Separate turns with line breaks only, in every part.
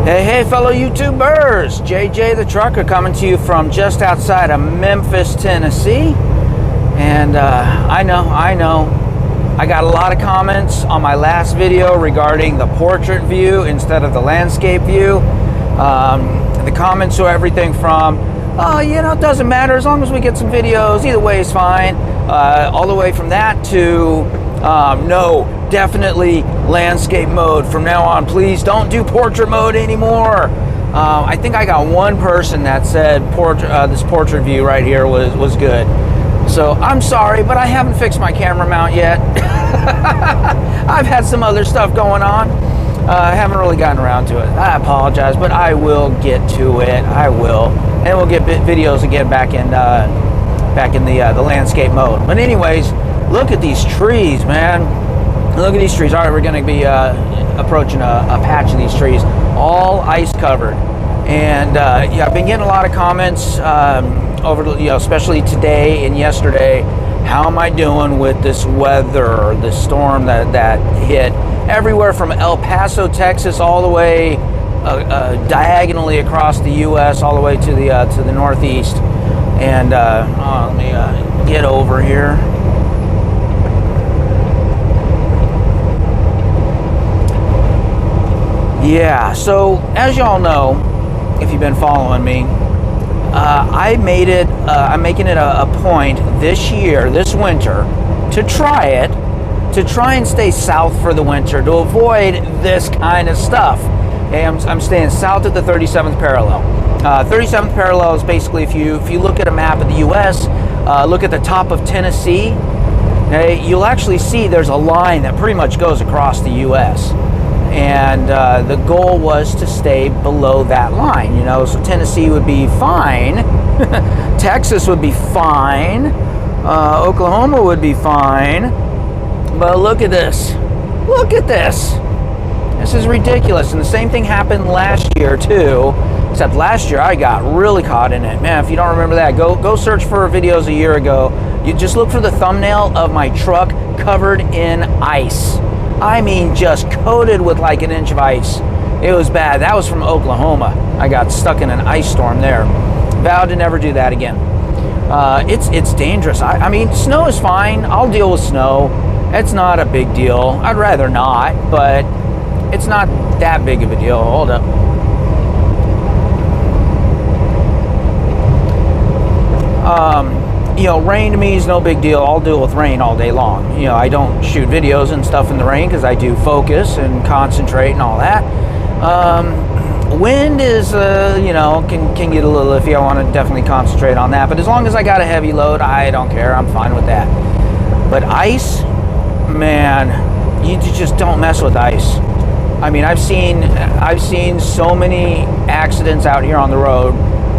Hey, fellow YouTubers! JJ the Trucker coming to you from just outside of Memphis, Tennessee. And I know, I got a lot of comments on my last video regarding the portrait view instead of the landscape view. The comments are everything from, oh, you know, it doesn't matter as long as we get some videos, either way is fine. All the way from that to, no, definitely landscape mode from now on. Please don't do portrait mode anymore. I think I got one person that said this portrait view right here was good. So I'm sorry, but I haven't fixed my camera mount yet. I've had some other stuff going on. I haven't really gotten around to it. I apologize, but I will get to it. I will, and we'll get videos again back in the landscape mode. But anyways, look at these trees, man. Look at these trees. All right, we're going to be approaching a patch of these trees, all ice covered. And yeah, I've been getting a lot of comments over, you know, especially today and yesterday. How am I doing with this weather, this storm that hit everywhere from El Paso, Texas, all the way diagonally across the U.S., all the way to the northeast. And let me get over here. Yeah, so as y'all know, if you've been following me, I'm making it a point this year, this winter, to try and stay south for the winter, to avoid this kind of stuff. Okay, I'm staying south of the 37th parallel. 37th parallel is basically, if you look at a map of the U.S., look at the top of Tennessee, okay, you'll actually see there's a line that pretty much goes across the U.S., and the goal was to stay below that line, you know, so Tennessee would be fine, Texas would be fine, Oklahoma would be fine, but look at this, this is ridiculous. And the same thing happened last year too, except last year I got really caught in it. Man, if you don't remember that, go search for videos a year ago. You just look for the thumbnail of my truck covered in ice. I mean, just coated with like an inch of ice. It was bad. That was from Oklahoma. I got stuck in an ice storm there. Vowed to never do that again. It's dangerous. I mean, snow is fine. I'll deal with snow. It's not a big deal. I'd rather not, but it's not that big of a deal. Hold up. You know, rain to me is no big deal. I'll deal with rain all day long. You know, I don't shoot videos and stuff in the rain because I do focus and concentrate and all that. Wind is, you know, can get a little iffy. I want to definitely concentrate on that. But as long as I got a heavy load, I don't care. I'm fine with that. But ice, man, you just don't mess with ice. I mean, I've seen so many accidents out here on the road.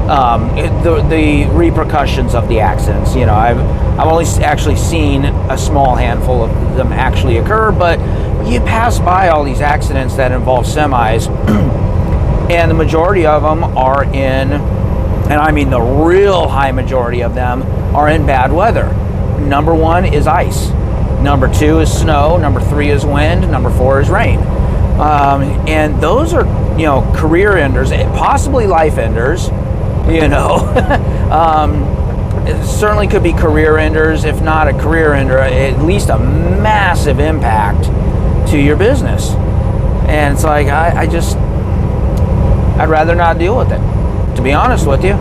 The repercussions of the accidents, you know, I've only actually seen a small handful of them actually occur, but you pass by all these accidents that involve semis, and the majority of them are in, and I mean the real high majority of them are in bad weather. Number one is ice. Number two is snow. Number three is wind. Number four is rain. And those are, you know, career enders, possibly life enders. You know, it certainly could be career enders, if not a career ender, at least a massive impact to your business. And it's like, I'd rather not deal with it. To be honest with you,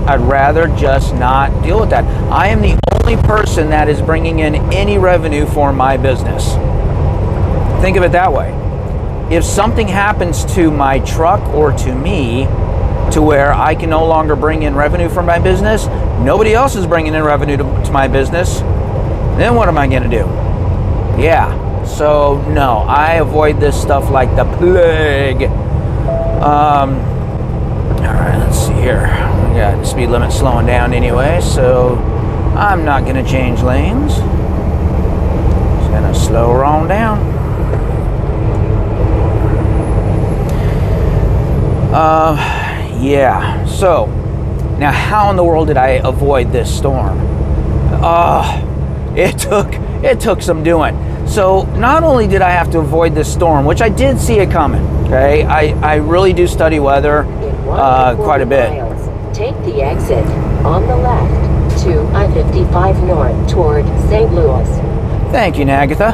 I'd rather just not deal with that. I am the only person that is bringing in any revenue for my business. Think of it that way. If something happens to my truck or to me, to where I can no longer bring in revenue from my business, nobody else is bringing in revenue to my business, then what am I going to do? Yeah, so no, I avoid this stuff like the plague. All right, let's see here. We got the speed limit slowing down anyway, so I'm not going to change lanes. Just going to slow her on down. Yeah, so now how in the world did I avoid this storm? It took some doing. So not only did I have to avoid this storm, which I did see it coming, Okay, I really do study weather quite a bit.
Take the exit on the left to I-55 North toward St. Louis.
Thank you, Nagatha.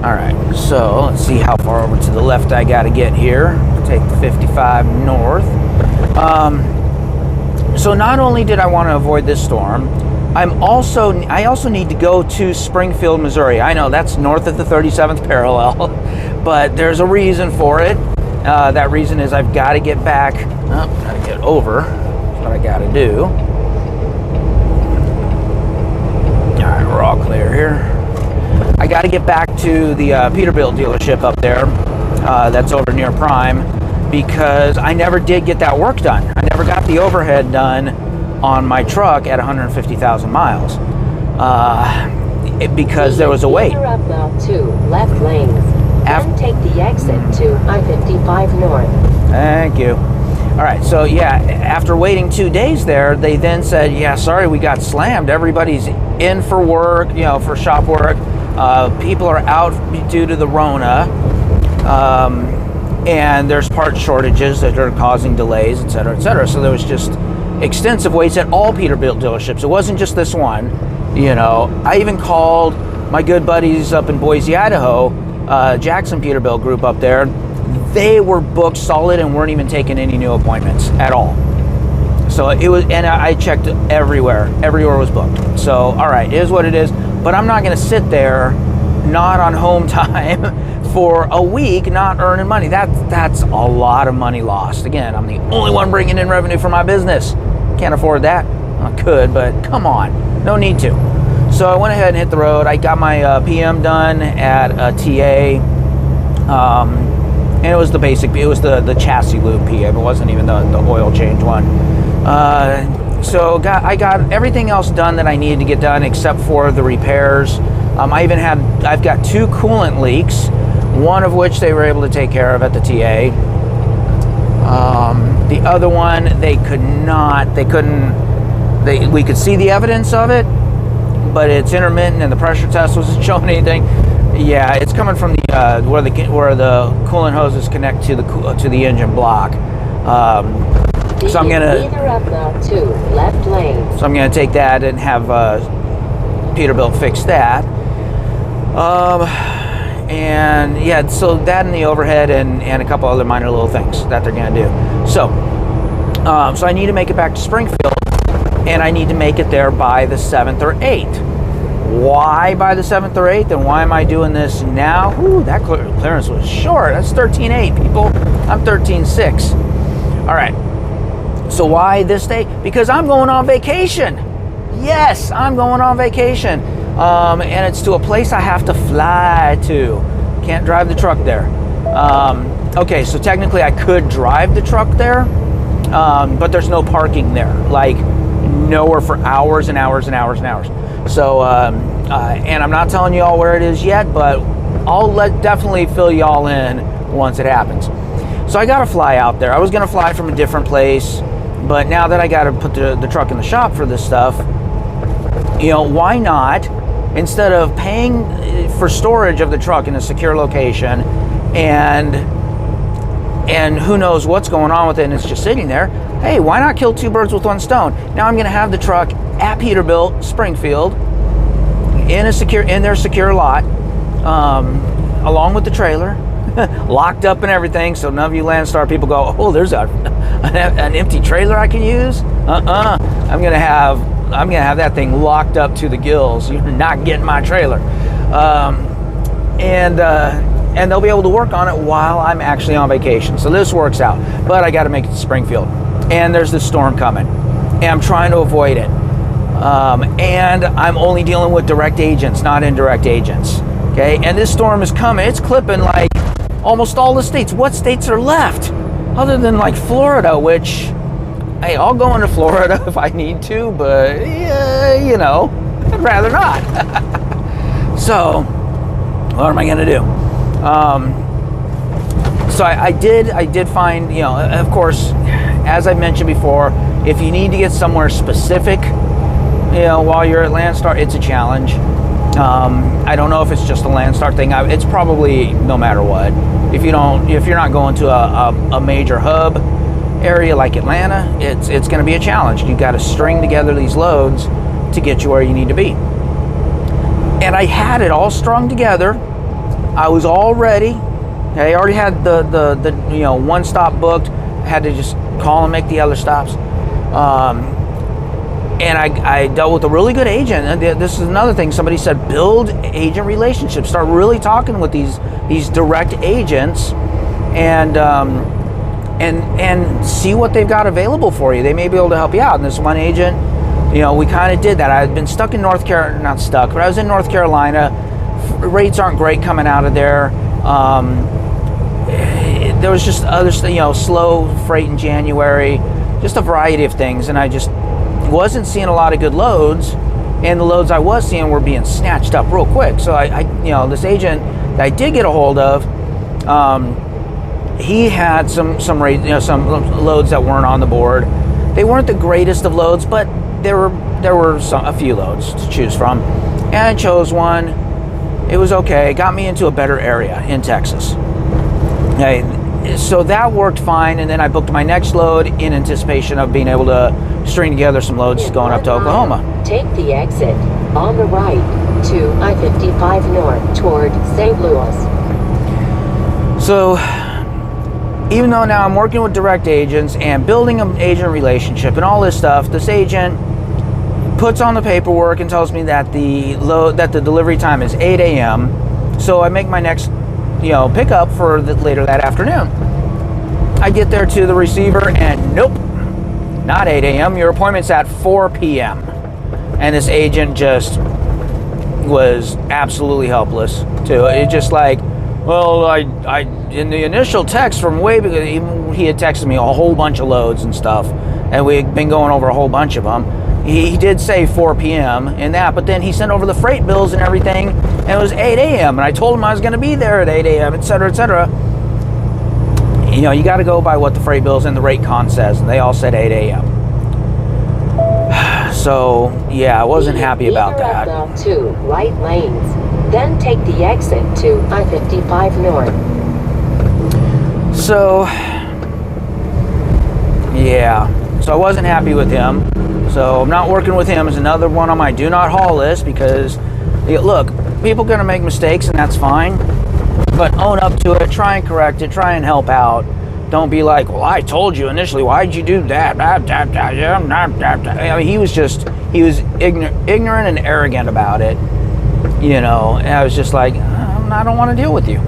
All right, so let's see how far over to the left I got to get here. Take the 55 North. So not only did I want to avoid this storm, I also need to go to Springfield, Missouri. I know that's north of the 37th parallel, but there's a reason for it. That reason is I've got to get back. Oh, got to get over. That's what I got to do. All right, we're all clear here. I got to get back to the Peterbilt dealership up there. That's over near Prime, because I never did get that work done. I never got the overhead done on my truck at 150,000 miles because there was a wait.
Up now to left lanes. Then take the exit to I-55 North.
Thank you. All right, so yeah, after waiting 2 days there, they then said, yeah, sorry, we got slammed. Everybody's in for work, for shop work. People are out due to the Rona. And there's part shortages that are causing delays, et cetera, et cetera. So there was just extensive waits at all Peterbilt dealerships. It wasn't just this one. I even called my good buddies up in Boise, Idaho, Jackson Peterbilt group up there. They were booked solid and weren't even taking any new appointments at all. So it was, and I checked everywhere. Everywhere was booked. So, all right, it is what it is. But I'm not going to sit there, not on home time, for a week, not earning money. That's a lot of money lost. Again, I'm the only one bringing in revenue for my business. Can't afford that. I could, but come on, no need to. So I went ahead and hit the road. I got my PM done at a TA, and it was the basic. It was the chassis lube PA, but it wasn't even the oil change one. So I got everything else done that I needed to get done except for the repairs. I've got 2 coolant leaks, one of which they were able to take care of at the TA. The other one, we could see the evidence of it, but it's intermittent and the pressure test wasn't showing anything. Yeah, it's coming from the where the coolant hoses connect to the engine block. So I'm gonna
left lane.
So I'm gonna take that and have Peterbilt fix that. And yeah, so that and the overhead and a couple other minor little things that they're gonna do. So I need to make it back to Springfield, and I need to make it there by the 7th or 8th. Why by the 7th or 8th, and why am I doing this now? Ooh, that clearance was short. That's 13.8, people. I'm 13.6. All right. So why this day? Because I'm going on vacation. Yes, I'm going on vacation. And it's to a place I have to fly to. Can't drive the truck there. Okay, so technically I could drive the truck there, but there's no parking there. Like nowhere for hours and hours and hours and hours. So, and I'm not telling you all where it is yet, but I'll definitely fill y'all in once it happens. So I got to fly out there. I was going to fly from a different place, but now that I got to put the truck in the shop for this stuff, why not, instead of paying for storage of the truck in a secure location and who knows what's going on with it and it's just sitting there, hey, why not kill 2 birds with 1 stone? Now I'm going to have the truck at Peterbilt, Springfield, in their secure lot, along with the trailer, locked up and everything, so none of you Landstar people go, oh, there's an empty trailer I can use. I'm gonna have that thing locked up to the gills. You're not getting my trailer. And they'll be able to work on it while I'm actually on vacation. So this works out. But I got to make it to Springfield, and there's this storm coming, and I'm trying to avoid it. And I'm only dealing with direct agents, not indirect agents. Okay, and this storm is coming. It's clipping like almost all the states. What states are left other than like Florida, which, hey, I'll go into Florida if I need to, but I'd rather not. So what am I gonna do? So I did find, of course, as I mentioned before, if you need to get somewhere specific, while you're at Landstar, it's a challenge. I don't know if it's just a Landstar thing. It's probably no matter what. If you're not going to a major hub area like Atlanta, it's going to be a challenge. You got to string together these loads to get you where you need to be. And I had it all strung together. I was all ready. I already had the one stop booked. I had to just call and make the other stops. And I dealt with a really good agent. And this is another thing. Somebody said, build agent relationships. Start really talking with these direct agents, and see what they've got available for you. They may be able to help you out. And this one agent, we kind of did that. I had been stuck in North Carolina, not stuck, but I was in North Carolina. Rates aren't great coming out of there. There was just other, slow freight in January, just a variety of things, and I just wasn't seeing a lot of good loads, and the loads I was seeing were being snatched up real quick. So I this agent that I did get a hold of, he had some loads that weren't on the board. They weren't the greatest of loads, but there were a few loads to choose from, and I chose one. It was okay. It got me into a better area in Texas. Okay, so that worked fine, and then I booked my next load in anticipation of being able to string together some loads going up to Oklahoma.
Take the exit on the right to I-55 North toward St. Louis.
So even though now I'm working with direct agents and building an agent relationship and all this stuff, this agent puts on the paperwork and tells me that the delivery time is 8 a.m. So I make my next pickup for later that afternoon. I get there to the receiver and nope, not 8 a.m. Your appointment's at 4 p.m. And this agent just was absolutely helpless too. It just like, well, I in the initial text from way because he had texted me a whole bunch of loads and stuff, and we had been going over a whole bunch of them. He did say 4 p.m. in that, but then he sent over the freight bills and everything, and it was 8 a.m. And I told him I was going to be there at 8 a.m., et cetera, et cetera. You got to go by what the freight bills and the rate con says, and they all said 8 a.m. So, yeah, I wasn't happy about that.
Either of the two right lanes, then take the exit to I-55 North.
So, yeah. So I wasn't happy with him. So I'm not working with him as another one on my do not haul list because, look, people are going to make mistakes and that's fine. But own up to it, try and correct it, try and help out. Don't be like, well, I told you initially, why'd you do that? I mean, he was ignorant and arrogant about it, and I was just like, I don't want to deal with you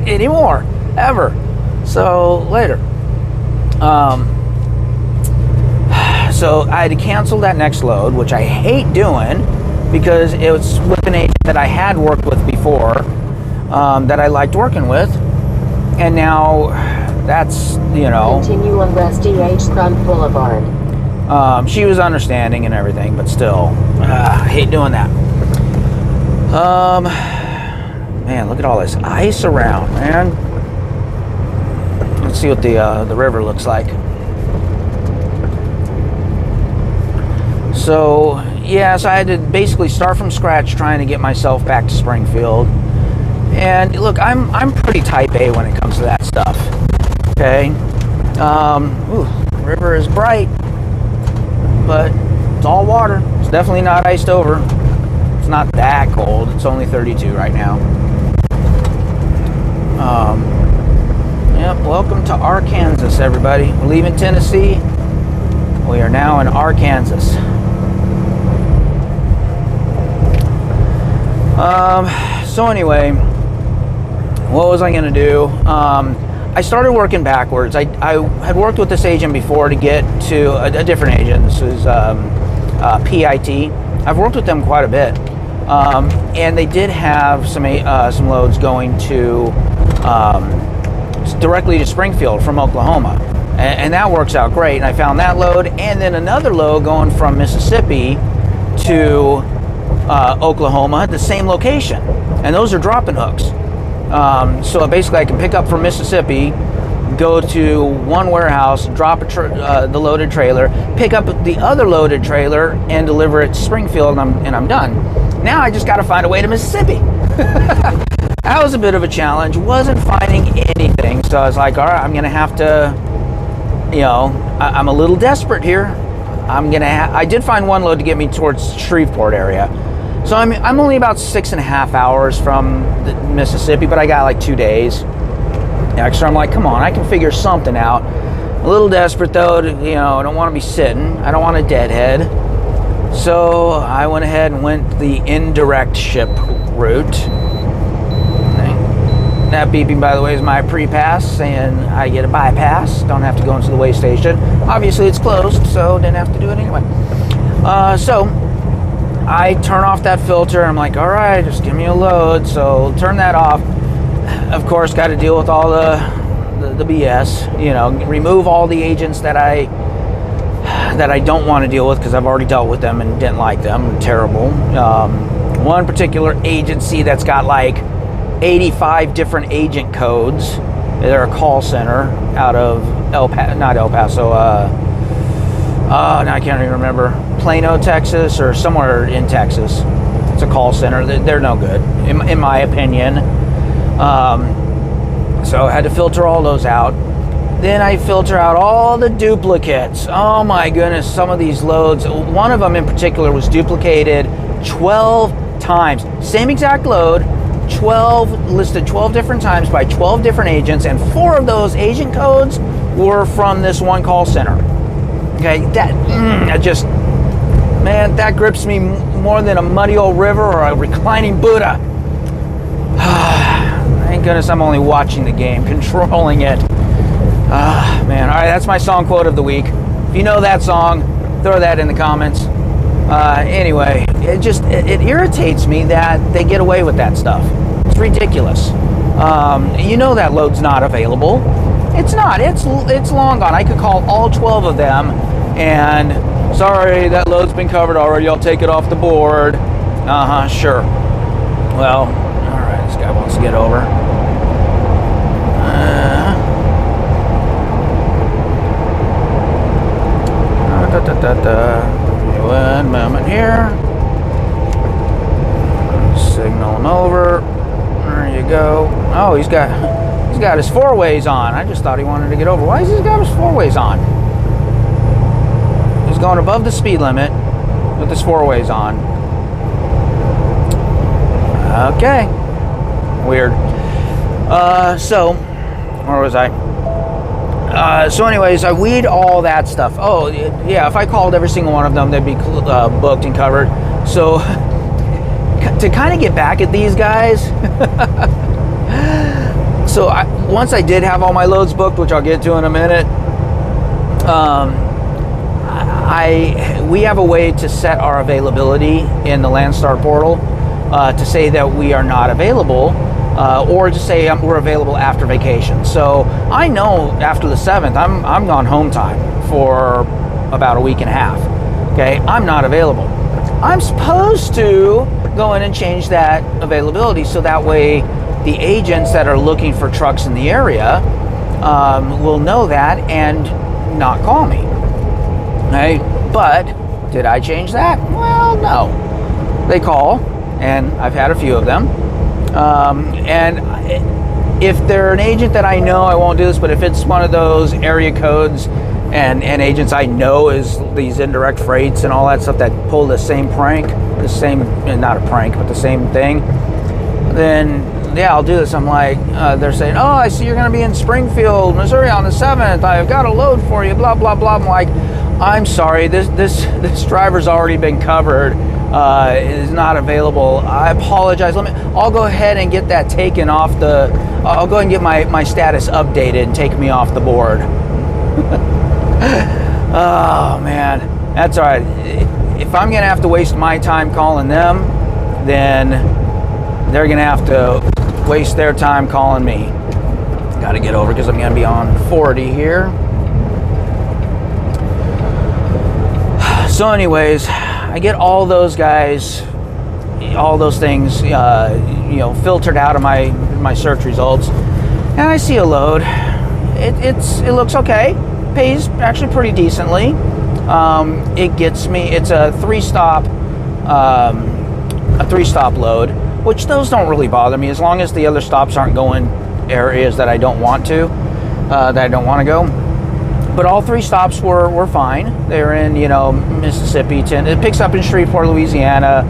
anymore, ever. So later. So I had to cancel that next load, which I hate doing because it was with an agent that I had worked with before, that I liked working with, and now that's,
Continue on West DH Front Boulevard.
She was understanding and everything, but still, I hate doing that. Man, look at all this ice around, man. Let's see what the river looks like. So, yeah, so I had to basically start from scratch trying to get myself back to Springfield. And look, I'm pretty type A when it comes to that stuff. Okay. The river is bright, but it's all water. It's definitely not iced over. It's not that cold. It's only 32 right now. Yep, welcome to Arkansas, everybody. We're leaving Tennessee. We are now in Arkansas. So anyway, what was I going to do? I started working backwards. I had worked with this agent before to get to a different agent. This was PIT. I've worked with them quite a bit. And they did have some loads going to directly to Springfield from Oklahoma. And that works out great. And I found that load, and then another load going from Mississippi to Oklahoma at the same location. And those are drop-in hooks. So basically I can pick up from Mississippi, go to one warehouse, drop the loaded trailer, pick up the other loaded trailer, and deliver it to Springfield, and I'm done. Now I just got to find a way to Mississippi. That was a bit of a challenge. Wasn't finding anything, so I was like, all right, I'm gonna have to, you know, I'm a little desperate here. I did find one load to get me towards Shreveport area, so I'm only about 6.5 hours from Mississippi, but I got like 2 days extra. I'm like, come on, I can figure something out. A little desperate though, you know, I don't want to be sitting. I don't want a deadhead. So I went ahead and went the indirect ship route. That beeping, by the way, is my pre-pass saying I get a bypass. Don't have to go into the weigh station. Obviously it's closed, so didn't have to do it anyway. So I turn off that filter. I'm like, all right, just give me a load. So turn that off. Of course, got to deal with all the BS. You know, remove all the agents that I don't want to deal with because I've already dealt with them and didn't like them. Terrible. One particular agency that's got like 85 different agent codes. They're a call center out of not El Paso. Now I can't even remember. Plano, Texas, or somewhere in Texas. It's a call center. They're no good, in my opinion. So I had to filter all those out. Then I filter out all the duplicates. Oh my goodness, some of these loads. One of them in particular was duplicated 12 times. Same exact load, listed 12 different times by 12 different agents, and 4 of those agent codes were from this one call center. Okay, that grips me more than a muddy old river or a reclining Buddha. Thank goodness I'm only watching the game, controlling it. Man, all right, that's my song quote of the week. If you know that song, throw that in the comments. Anyway, it irritates me that they get away with that stuff. It's ridiculous. You know that load's not available. It's not. It's long gone. I could call all 12 of them and, sorry, that load's been covered already. I'll take it off the board. Sure. Well, all right, this guy wants to get over. One moment here. Signal him over. There you go. Oh, he's got his 4-ways on. I just thought he wanted to get over. Why has he got his 4-ways on? He's going above the speed limit with his 4-ways on. Okay. Weird. So, where was I? So anyways, I weed all that stuff. Oh, yeah, if I called every single one of them, they'd be booked and covered. So, to kind of get back at these guys, so once I did have all my loads booked, which I'll get to in a minute, we have a way to set our availability in the Landstar portal to say that we are not available. Or just say we're available after vacation. So I know after the 7th, I'm gone home time for about a week and a half. Okay, I'm not available. I'm supposed to go in and change that availability so that way the agents that are looking for trucks in the area will know that and not call me. Okay, but did I change that? Well, no. They call, and I've had a few of them. And if they're an agent that I know, I won't do this, but if it's one of those area codes and agents I know is these indirect freights and all that stuff that pull the same prank, not a prank, but the same thing, then yeah, I'll do this. I'm like, they're saying, oh, I see you're going to be in Springfield, Missouri on the 7th. I've got a load for you, blah, blah, blah. I'm like, I'm sorry, this driver's already been covered. Is not available. I apologize. I'll go ahead and get that taken off I'll go ahead and get my status updated and take me off the board. Oh man, that's all right. If I'm gonna have to waste my time calling them, then they're gonna have to waste their time calling me. Got to get over because I'm gonna be on 40 here. So anyways, I get all those guys, all those things, filtered out of my search results, and I see a load. It looks okay, pays actually pretty decently. It gets me. It's a 3-stop a 3-stop load, which those don't really bother me as long as the other stops aren't going areas that I don't want to, go. But all 3 stops were fine. They were in, Mississippi. It picks up in Shreveport, Louisiana,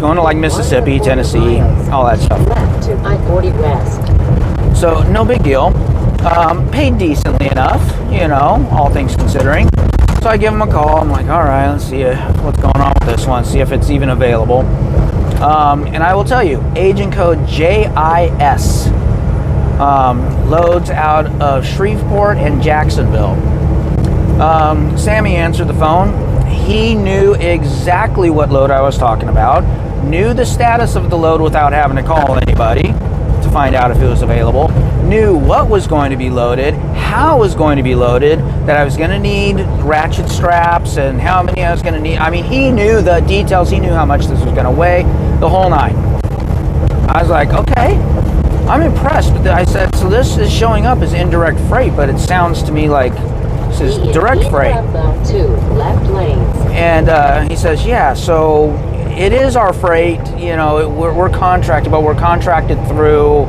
going to like Mississippi, Tennessee, all that stuff.
Left to I-40 West.
So no big deal. Paid decently enough, all things considering. So I give them a call. I'm like, all right, let's see what's going on with this one. See if it's even available. And I will tell you, agent code JIS. Loads out of Shreveport and Jacksonville. Sammy answered the phone. He knew exactly what load I was talking about, knew the status of the load without having to call anybody to find out if it was available, knew what was going to be loaded, how it was going to be loaded, that I was going to need ratchet straps and how many I was going to need. I mean, he knew the details. He knew how much this was going to weigh, the whole nine. I was like, okay. I'm impressed, but I said, so this is showing up as indirect freight, but it sounds to me like this is direct freight.
Left lanes.
And he says, yeah, so it is our freight, we're contracted, but we're contracted through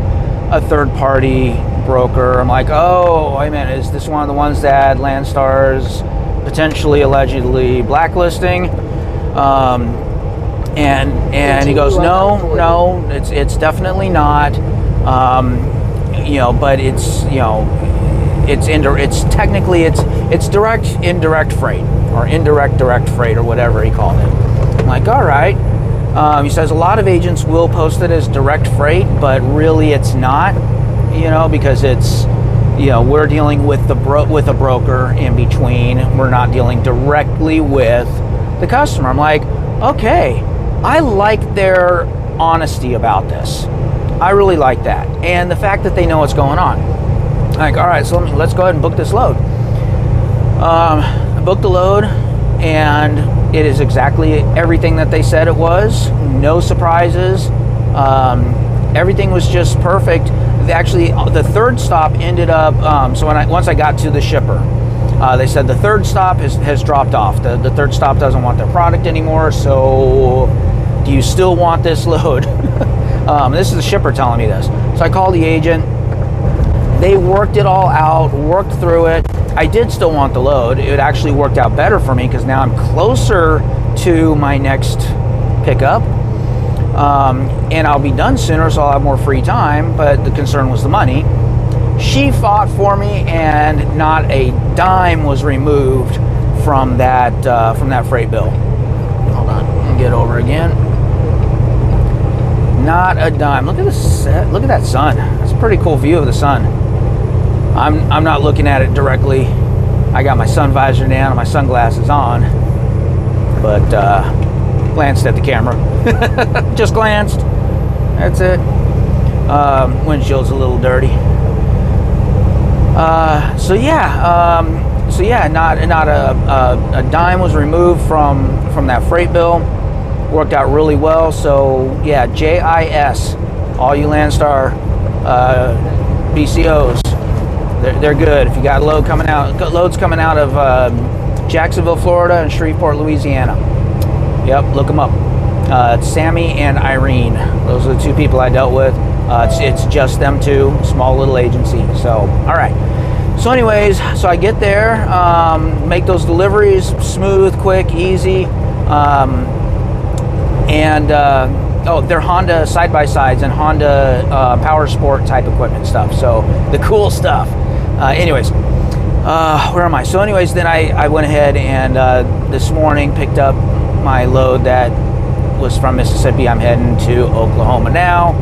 a third-party broker. I'm like, oh, wait a minute, is this one of the ones that Landstar's potentially, allegedly blacklisting? And he goes, no, it's definitely not. But it's direct indirect freight or indirect direct freight or whatever he called it. I'm like, all right. He says a lot of agents will post it as direct freight, but really it's not, because it's, we're dealing with with a broker in between. We're not dealing directly with the customer. I'm like, okay, I like their honesty about this. I really like that, and the fact that they know what's going on. Like, all right, so let's go ahead and book this load. I booked the load, and it is exactly everything that they said it was. No surprises. Everything was just perfect. Actually, the third stop ended up. So once I got to the shipper, they said the third stop has dropped off. The third stop doesn't want their product anymore. So, do you still want this load? This is the shipper telling me this. So I called the agent. They worked it all out, worked through it. I did still want the load. It actually worked out better for me because now I'm closer to my next pickup. And I'll be done sooner, so I'll have more free time. But the concern was the money. She fought for me, and not a dime was removed from that freight bill. Hold on, let me get over again. Not a dime. Look at this. Look at that sun. It's a pretty cool view of the sun. I'm not looking at it directly. I got my sun visor down and my sunglasses on, but glanced at the camera. Just glanced. That's it. Windshield's a little dirty. So yeah, not a dime was removed from that freight bill. Worked out really well. So yeah, JIS, all you Landstar BCOs, they're good. If you got loads coming out of Jacksonville, Florida, and Shreveport, Louisiana. Yep, look them up. It's Sammy and Irene. Those are the two people I dealt with. It's just them two, small little agency. So all right. So anyways, so I get there, make those deliveries smooth, quick, easy. They're Honda side-by-sides and Honda power sport type equipment stuff. So the cool stuff. Where am I? So anyways, then I went ahead and this morning picked up my load that was from Mississippi. I'm heading to Oklahoma now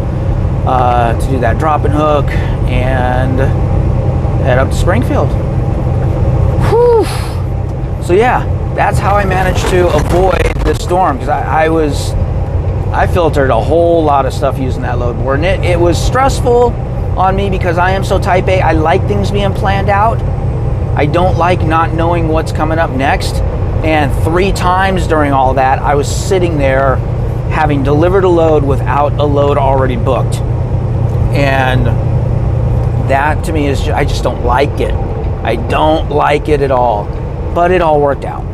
to do that drop and hook and head up to Springfield. Whew. So yeah, that's how I managed to avoid the storm, because I filtered a whole lot of stuff using that load board, and it was stressful on me because I am so type A. I like things being planned out. I don't like not knowing what's coming up next. And 3 times during all that, I was sitting there having delivered a load without a load already booked. And that to me is I just don't like it. I don't like it at all. But it all worked out.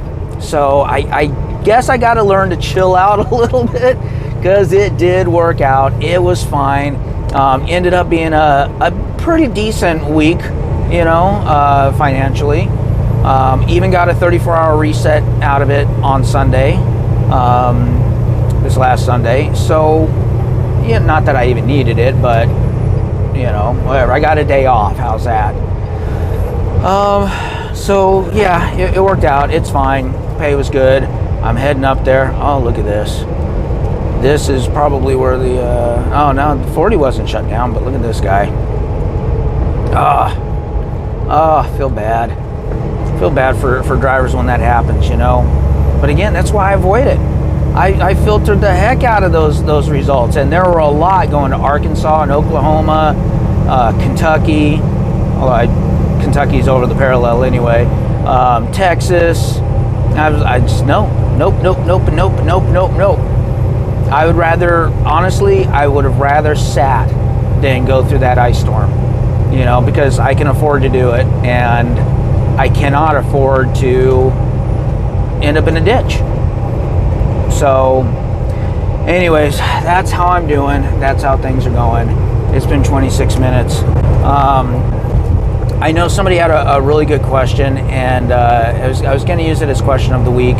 So I guess I got to learn to chill out a little bit, because it did work out. It was fine. Ended up being a pretty decent week, you know, financially. Even got a 34-hour reset out of it on Sunday, this last Sunday. So, yeah, not that I even needed it, but, you know, whatever. I got a day off. How's that? So, yeah, it worked out. It's fine. Pay was good. I'm heading up there. Oh, look at this. This is probably where the, oh, no, the 40 wasn't shut down, but look at this guy. I feel bad. Feel bad for drivers when that happens, you know. But again, that's why I avoid it. I filtered the heck out of those results, and there were a lot going to Arkansas and Oklahoma, Kentucky. Although Kentucky's over the parallel anyway. Texas. I just nope. I would rather, honestly, I would have rather sat than go through that ice storm, you know, because I can afford to do it, and I cannot afford to end up in a ditch. So, anyways, that's how I'm doing. That's how things are going. It's been 26 minutes. I know somebody had a really good question, and I was going to use it as question of the week,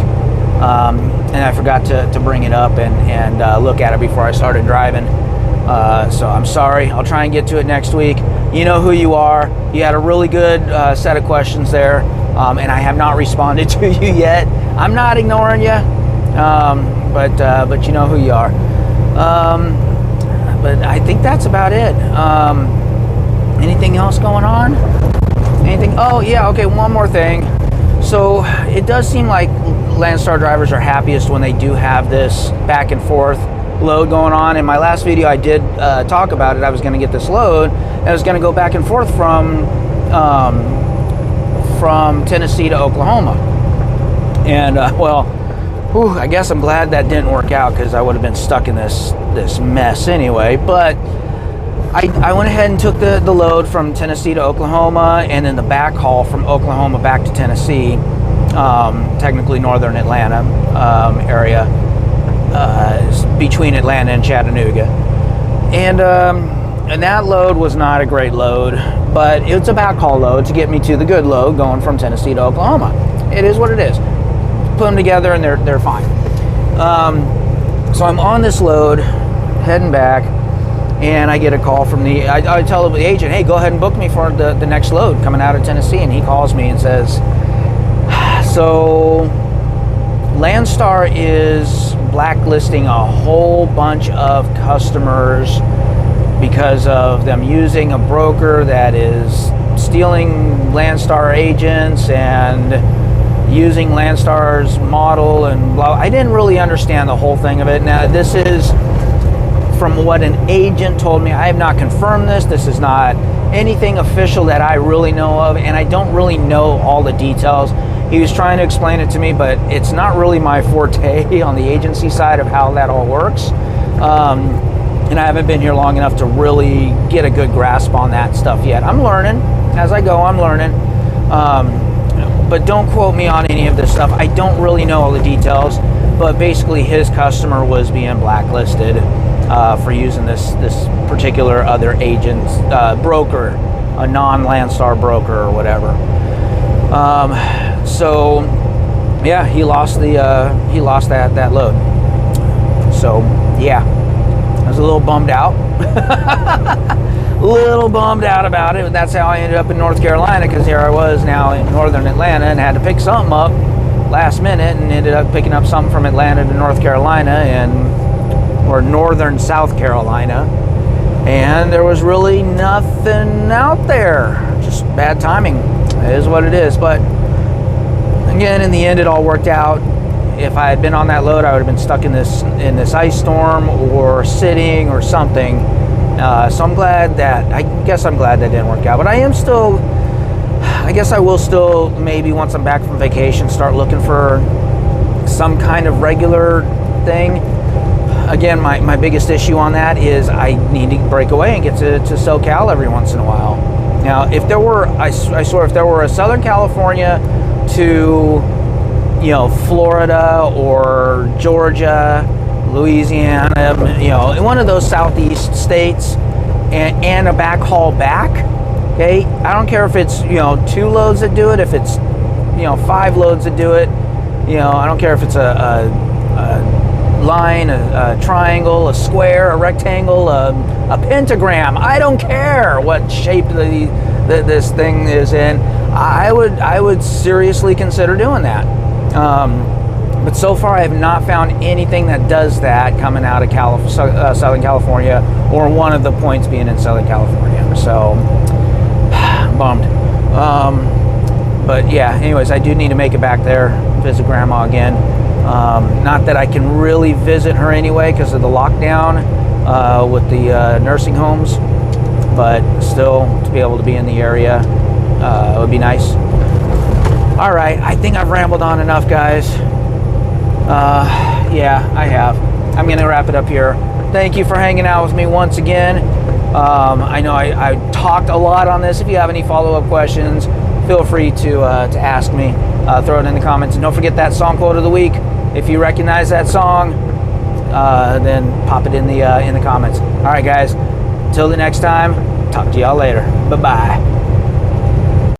and I forgot to bring it up and look at it before I started driving. So I'm sorry. I'll try and get to it next week. You know who you are. You had a really good set of questions there, and I have not responded to you yet. I'm not ignoring you, but you know who you are. But I think that's about it. Anything else going on? Anything? Oh, yeah, okay, one more thing. So it does seem like Landstar drivers are happiest when they do have this back and forth load going on. In my last video, I did talk about it. I was going to get this load, and I was going to go back and forth from Tennessee to Oklahoma. And, I guess I'm glad that didn't work out, because I would have been stuck in this mess anyway. But I went ahead and took the load from Tennessee to Oklahoma, and then the back haul from Oklahoma back to Tennessee, technically northern Atlanta area, between Atlanta and Chattanooga. And that load was not a great load, but it's a back haul load to get me to the good load going from Tennessee to Oklahoma. It is what it is. Put them together and they're fine. So I'm on this load, heading back, and I get a call from I tell the agent, hey, go ahead and book me for the next load coming out of Tennessee. And he calls me and says, so Landstar is blacklisting a whole bunch of customers because of them using a broker that is stealing Landstar agents and using Landstar's model and blah. I didn't really understand the whole thing of it. Now, this is from what an agent told me. I have not confirmed this. This is not anything official that I really know of, and I don't really know all the details. He was trying to explain it to me, but it's not really my forte on the agency side of how that all works. And I haven't been here long enough to really get a good grasp on that stuff yet. I'm learning. As I go, I'm learning. But don't quote me on any of this stuff. I don't really know all the details, but basically his customer was being blacklisted for using this particular other agent's broker, a non-Landstar broker or whatever. So yeah, he lost that load. So yeah, I was a little bummed out. Little bummed out about it. That's how I ended up in North Carolina, because here I was now in northern Atlanta and had to pick something up last minute, and ended up picking up something from Atlanta to North Carolina or northern South Carolina, and there was really nothing out there. Just bad timing. It is what it is. But again, in the end, it all worked out. If I had been on that load, I would have been stuck in this ice storm or sitting or something. So I'm glad that didn't work out. But I guess I will still, maybe once I'm back from vacation, start looking for some kind of regular thing. Again, my biggest issue on that is I need to break away and get to SoCal every once in a while. Now, if there were, I swear, if there were a Southern California to, Florida or Georgia Louisiana, in one of those southeast states, and a backhaul back. Okay, I don't care if it's 2 loads that do it, if it's 5 loads that do it. I don't care if it's a line, a triangle, a square, a rectangle, a pentagram. I don't care what shape this thing is in. I would seriously consider doing that. But so far, I have not found anything that does that coming out of Southern California, or one of the points being in Southern California. So, bummed. But yeah, anyways, I do need to make it back there, visit Grandma again. Not that I can really visit her anyway because of the lockdown with the nursing homes, but still to be able to be in the area would be nice. All right, I think I've rambled on enough, guys. Yeah, I have. I'm going to wrap it up here. Thank you for hanging out with me once again. I know I talked a lot on this. If you have any follow-up questions, feel free to ask me. Throw it in the comments. And don't forget that song quote of the week. If you recognize that song, then pop it in the comments. All right, guys. Until the next time, talk to y'all later. Bye-bye.